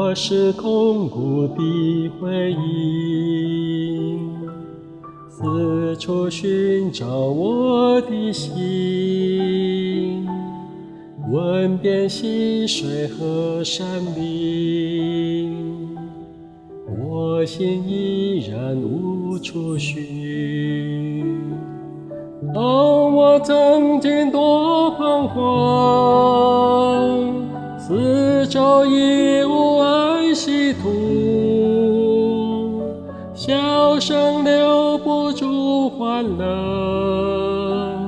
我是空谷的回音，四处寻找我的心，问遍溪水和山林，我心依然无处寻。哦，我曾经多彷徨，四周已无安息土，笑声留不住欢乐，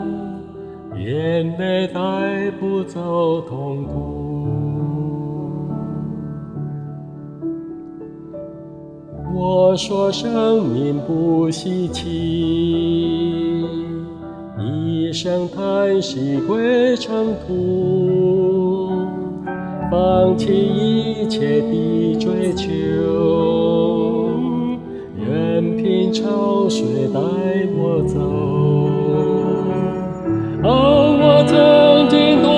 眼泪带不走痛苦。我说生命不稀奇，一声叹息归尘土，放弃一切的追求，任凭潮水带我走。哦，我曾经多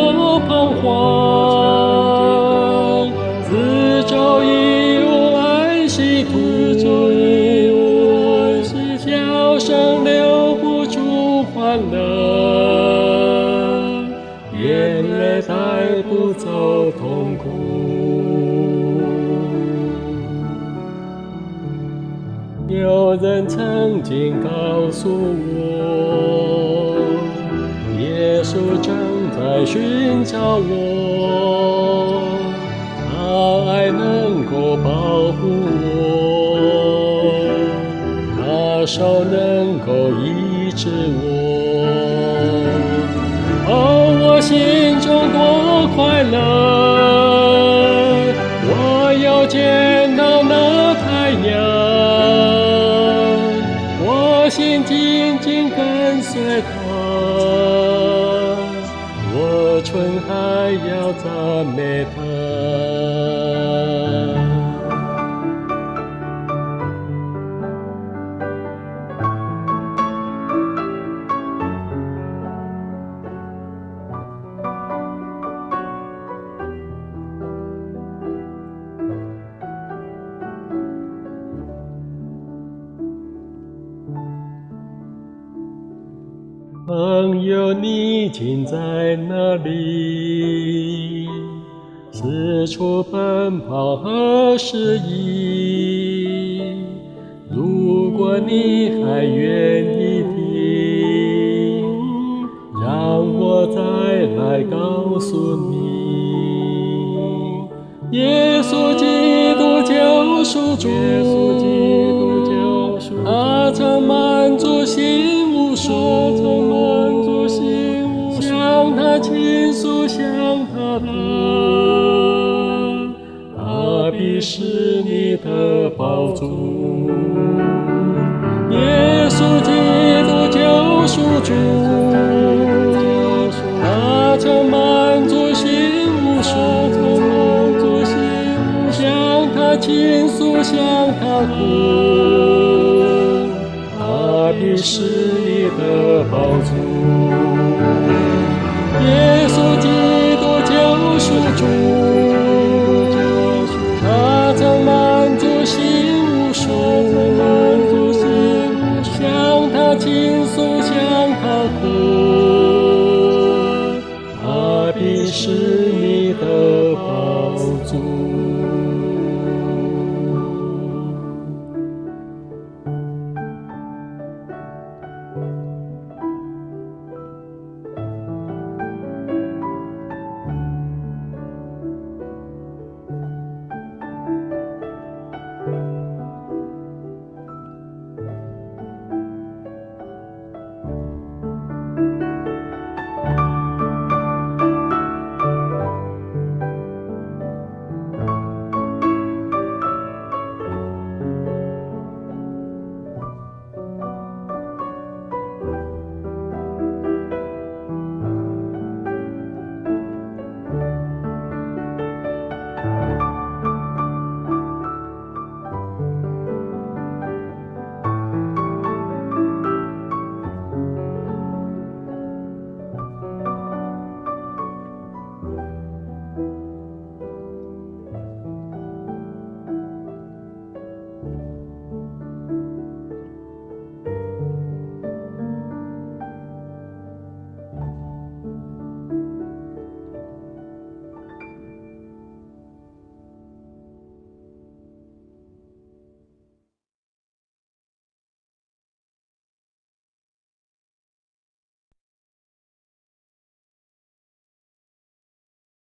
彷徨，四周已无安息土，笑声留不住欢乐，眼泪带不走痛苦。有人曾经告诉我，耶稣正在寻找我，他爱能够保护我，他手能够医治我。哦，我心中多快乐，我又见到那太阳，我心紧紧跟随他，我唇还要赞美他。朋友，你竟在哪里？四处奔跑何时已？如果你还愿意听，让我再来告诉你，耶稣基督救赎主，他曾满足心无数，向他倾诉，向他谈，他必是你的宝珠。耶稣基督救赎主，他曾满足心无数，向他倾诉，向他哭，他必是你的宝珠。耶稣基